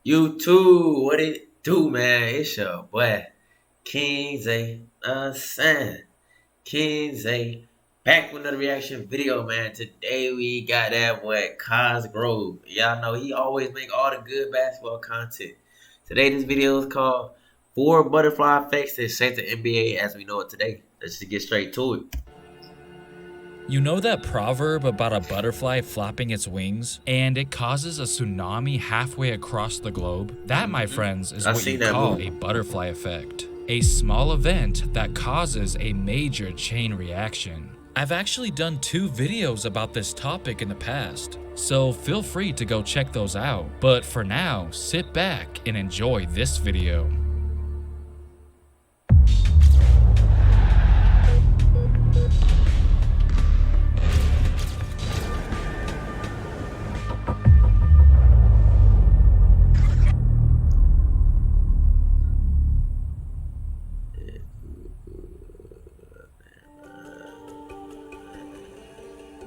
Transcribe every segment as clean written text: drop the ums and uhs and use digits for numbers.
You too. What it do, man? It's your boy, King Zay. Son. King Zay. Back with another reaction video, man. Today we got that boy, Cosgrove. Y'all know he always make all the good basketball content. Today this video is called 4 Butterfly Effects that shape the NBA as we know it today. Let's just get straight to it. You know that proverb about a butterfly flapping its wings and it causes a tsunami halfway across the globe? That, my friends, is I what you seen that call movie. a butterfly effect. A small event that causes a major chain reaction. I've actually done 2 videos about this topic in the past, so feel free to go check those out. But for now, sit back and enjoy this video.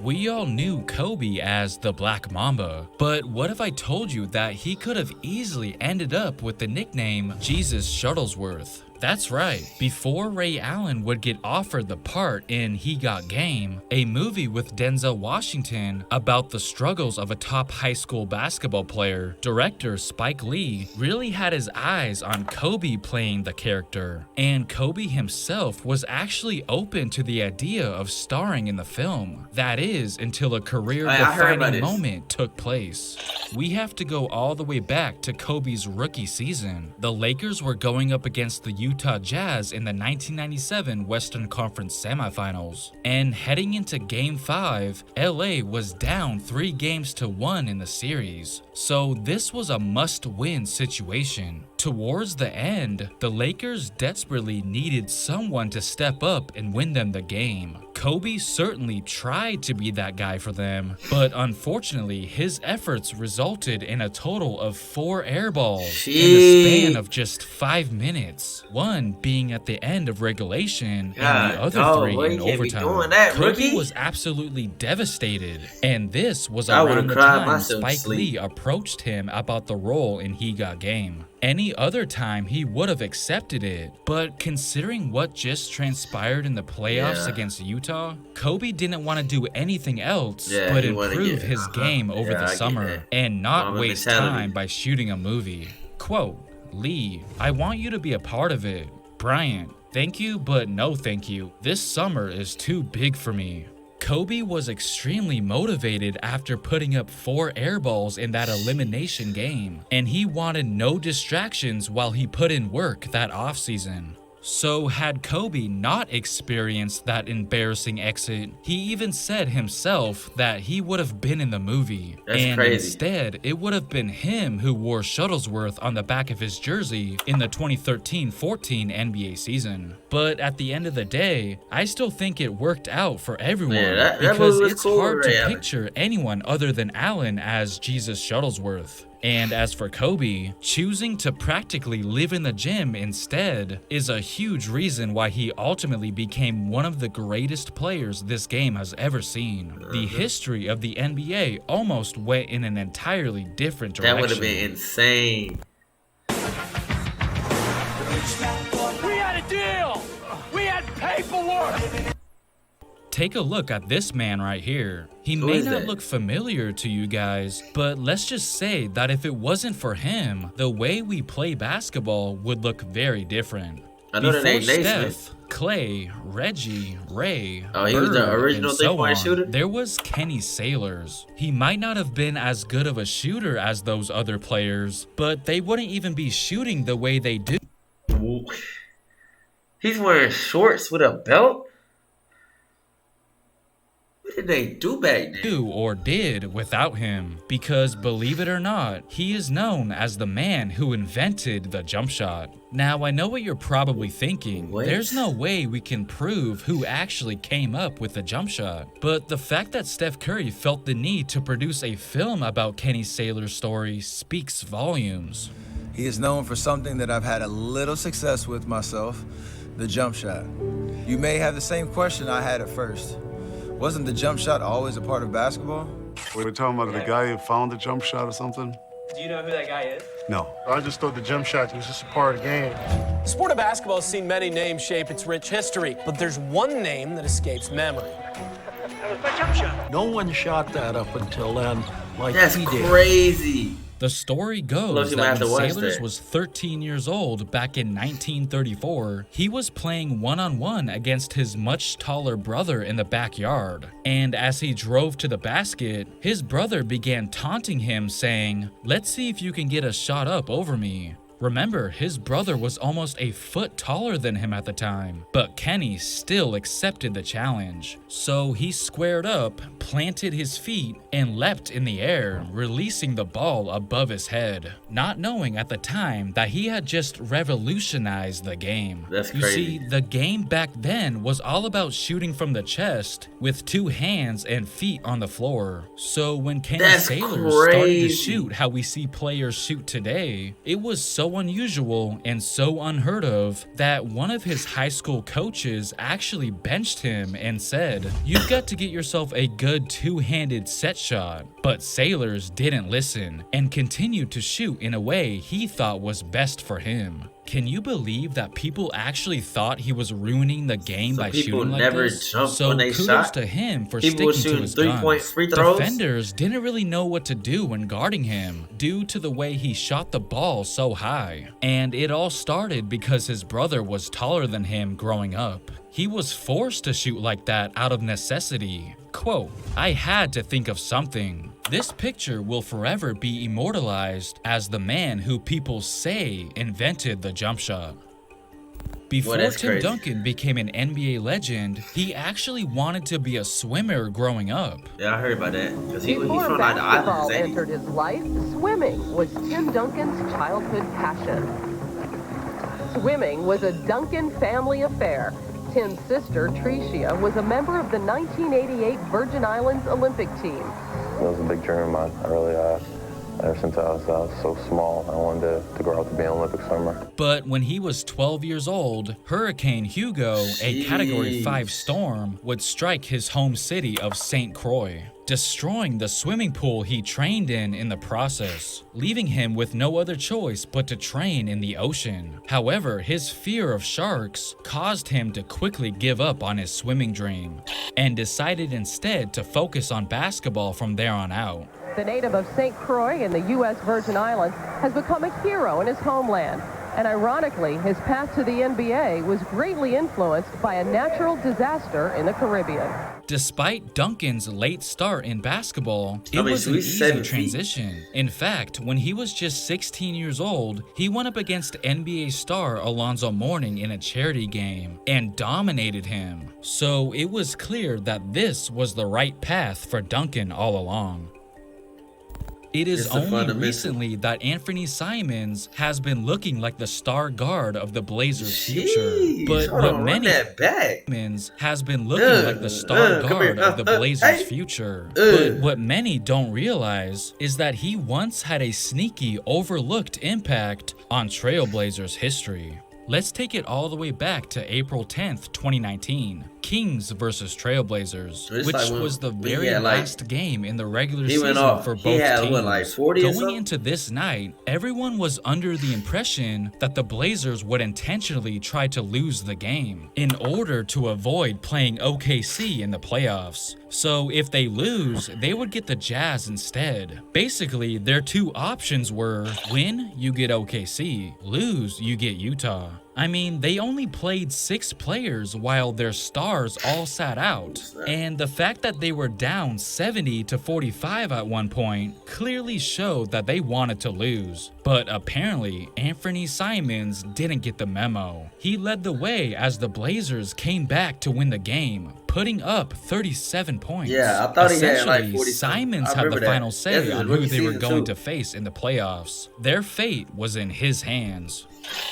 We all knew Kobe as the Black Mamba, but what if I told you that he could have easily ended up with the nickname Jesus Shuttlesworth? That's right, before Ray Allen would get offered the part in He Got Game, a movie with Denzel Washington about the struggles of a top high school basketball player, director Spike Lee really had his eyes on Kobe playing the character, and Kobe himself was actually open to the idea of starring in the film. That is, until a career-defining moment took place. We have to go all the way back to Kobe's rookie season. The Lakers were going up against the Utah Jazz in the 1997 Western Conference semifinals. And heading into Game 5, LA was down 3-1 in the series. So this was a must-win situation. Towards the end, the Lakers desperately needed someone to step up and win them the game. Kobe certainly tried to be that guy for them, but unfortunately his efforts resulted in a total of 4 air balls in the span of just 5 minutes, one being at the end of regulation and the other 3 in overtime. Kobe was absolutely devastated, and this was around the time Spike Lee approached him about the role in He Got Game. Any other time he would have accepted it, but considering what just transpired in the playoffs against Utah, Kobe didn't want to do anything else but improve his game over the summer and not waste time by shooting a movie. Quote, Lee, I want you to be a part of it. Bryant, thank you, but no thank you. This summer is too big for me. Kobe was extremely motivated after putting up 4 air balls in that elimination game, and he wanted no distractions while he put in work that offseason. So had Kobe not experienced that embarrassing exit, he even said himself that he would have been in the movie. Instead, it would have been him who wore Shuttlesworth on the back of his jersey in the 2013-14 NBA season. But at the end of the day, I still think it worked out for everyone because it's hard to picture anyone other than Allen as Jesus Shuttlesworth. And as for Kobe, choosing to practically live in the gym instead is a huge reason why he ultimately became one of the greatest players this game has ever seen. The history of the NBA almost went in an entirely different direction. That would have been insane. We had a deal! We had paperwork! Take a look at this man right here. He may not look familiar to you guys, but let's just say that if it wasn't for him, the way we play basketball would look very different. Before Steph, Clay, Reggie, Ray, he was the original and so on, shooter? there was Kenny Sailors. He might not have been as good of a shooter as those other players, but they wouldn't even be shooting the way they do. He's wearing shorts with a belt? What did they do back then? Or did without him, because believe it or not, he is known as the man who invented the jump shot. Now I know what you're probably thinking, there's no way we can prove who actually came up with the jump shot. But the fact that Steph Curry felt the need to produce a film about Kenny Sailor's story speaks volumes. He is known for something that I've had a little success with myself, the jump shot. You may have the same question I had at first. Wasn't the jump shot always a part of basketball? We were talking about the guy who found the jump shot or something? Do you know who that guy is? No. I just thought the jump shot was just a part of the game. The sport of basketball has seen many names shape its rich history, but there's one name that escapes memory. No one shot that up until then like That's he did. crazy. The story goes you might have that to when watch Sailors that. was 13 years old back in 1934, he was playing one-on-one against his much taller brother in the backyard. And as he drove to the basket, his brother began taunting him, saying, "Let's see if you can get a shot up over me." Remember, his brother was almost a foot taller than him at the time, but Kenny still accepted the challenge. So he squared up, planted his feet, and leapt in the air, releasing the ball above his head, not knowing at the time that he had just revolutionized the game. That's You crazy. see, the game back then was all about shooting from the chest with 2 hands and feet on the floor. So when Kenny That's Sailors started to crazy. shoot how we see players shoot today, it was so unusual and so unheard of that one of his high school coaches actually benched him and said, "You've got to get yourself a good 2-handed set shot." But Sailors didn't listen and continued to shoot in a way he thought was best for him. Can you believe that people actually thought he was ruining the game by people shooting like never this? jumped So when they kudos shot. to him for People were sticking to shooting his 3-point guns. free throws. Defenders didn't really know what to do when guarding him due to the way he shot the ball so high. And it all started because his brother was taller than him growing up. He was forced to shoot like that out of necessity. Quote, "I had to think of something." This picture will forever be immortalized as the man who people say invented the jump shot. Before that's Tim crazy. Duncan became an NBA legend, he actually wanted to be a swimmer growing up. Yeah, I heard about that. Because he's Before from like the basketball islands, ain't he? entered his life, swimming was Tim Duncan's childhood passion. Swimming was a Duncan family affair. Tim's sister, Tricia, was a member of the 1988 Virgin Islands Olympic team. It was a big dream of mine. Ever since I was so small, I wanted to grow up to be an Olympic swimmer. But when he was 12 years old, Hurricane Hugo, a Category 5 storm, would strike his home city of St. Croix, destroying the swimming pool he trained in the process, leaving him with no other choice but to train in the ocean. However, his fear of sharks caused him to quickly give up on his swimming dream, and decided instead to focus on basketball from there on out. The native of St. Croix in the U.S. Virgin Islands has become a hero in his homeland. And ironically, his path to the NBA was greatly influenced by a natural disaster in the Caribbean. Despite Duncan's late start in basketball, it was an he's easy 7 feet. transition. In fact, when he was just 16 years old, he went up against NBA star Alonzo Mourning in a charity game and dominated him. So it was clear that this was the right path for Duncan all along. It is It's the only fundamental. recently that Anthony Simons has been looking like the star guard of the Blazers' future. Jeez, But hold what on, many run that back. Simons has been looking like the star come guard here, of the Blazers' hey. future. But what many don't realize is that he once had a sneaky, overlooked impact on Trailblazers history. Let's take it all the way back to April 10th, 2019. Kings versus Trailblazers, It's which like when- was the when he very had, like- last game in the regular he went season off. for He both had, teams. what, like 40 or Going something? into this night, everyone was under the impression that the Blazers would intentionally try to lose the game in order to avoid playing OKC in the playoffs. So if they lose, they would get the Jazz instead. Basically, their 2 options were win, you get OKC, lose, you get Utah. I mean, they only played 6 players while their stars all sat out. And the fact that they were down 70-45 at one point clearly showed that they wanted to lose. But apparently, Anthony Simons didn't get the memo. He led the way as the Blazers came back to win the game, putting up 37 points. Yeah, I thought he had, like, Essentially, 40 Simons I had the remember that. final That's say his on who rookie they were season, going too. to face in the playoffs. Their fate was in his hands.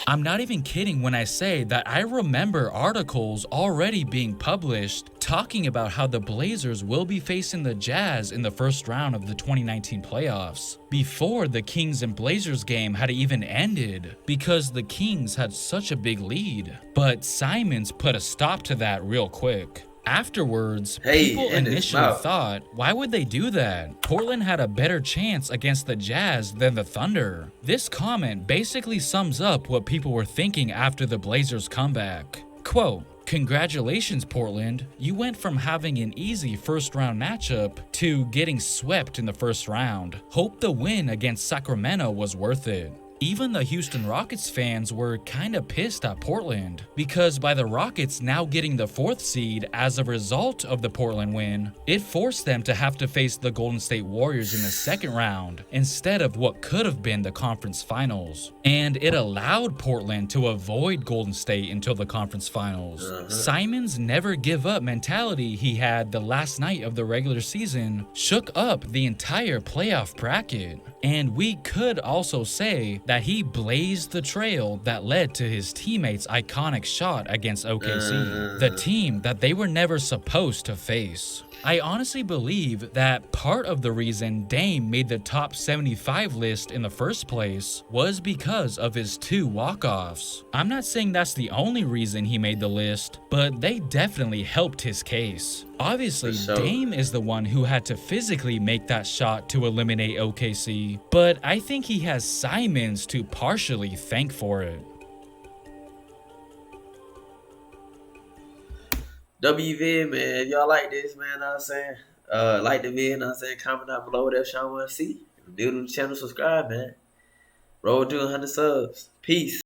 I'm not even kidding when I say that I remember articles already being published talking about how the Blazers will be facing the Jazz in the first round of the 2019 playoffs, before the Kings and Blazers game had even ended, because the Kings had such a big lead. But Simons put a stop to that real quick. Afterwards, Hey, people in his initially mouth. thought, why would they do that? Portland had a better chance against the Jazz than the Thunder. This comment basically sums up what people were thinking after the Blazers' comeback. Quote, "Congratulations, Portland. You went from having an easy first-round matchup to getting swept in the first round. Hope the win against Sacramento was worth it." Even the Houston Rockets fans were kinda pissed at Portland, because by the Rockets now getting the 4th seed as a result of the Portland win, it forced them to have to face the Golden State Warriors in the second round instead of what could have been the conference finals. And it allowed Portland to avoid Golden State until the conference finals. Simon's never give up mentality he had the last night of the regular season shook up the entire playoff bracket. And we could also say that he blazed the trail that led to his teammates' iconic shot against OKC, the team that they were never supposed to face. I honestly believe that part of the reason Dame made the top 75 list in the first place was because of his 2 walk-offs. I'm not saying that's the only reason he made the list, but they definitely helped his case. Obviously, Dame is the one who had to physically make that shot to eliminate OKC, but I think he has Simons to partially thank for it. WV, man, if y'all like this, man, know what I'm saying? Like the video, know what I'm saying? Comment down below whatever y'all want to see. If you're new to the channel, subscribe, man. Roll to 100 subs. Peace.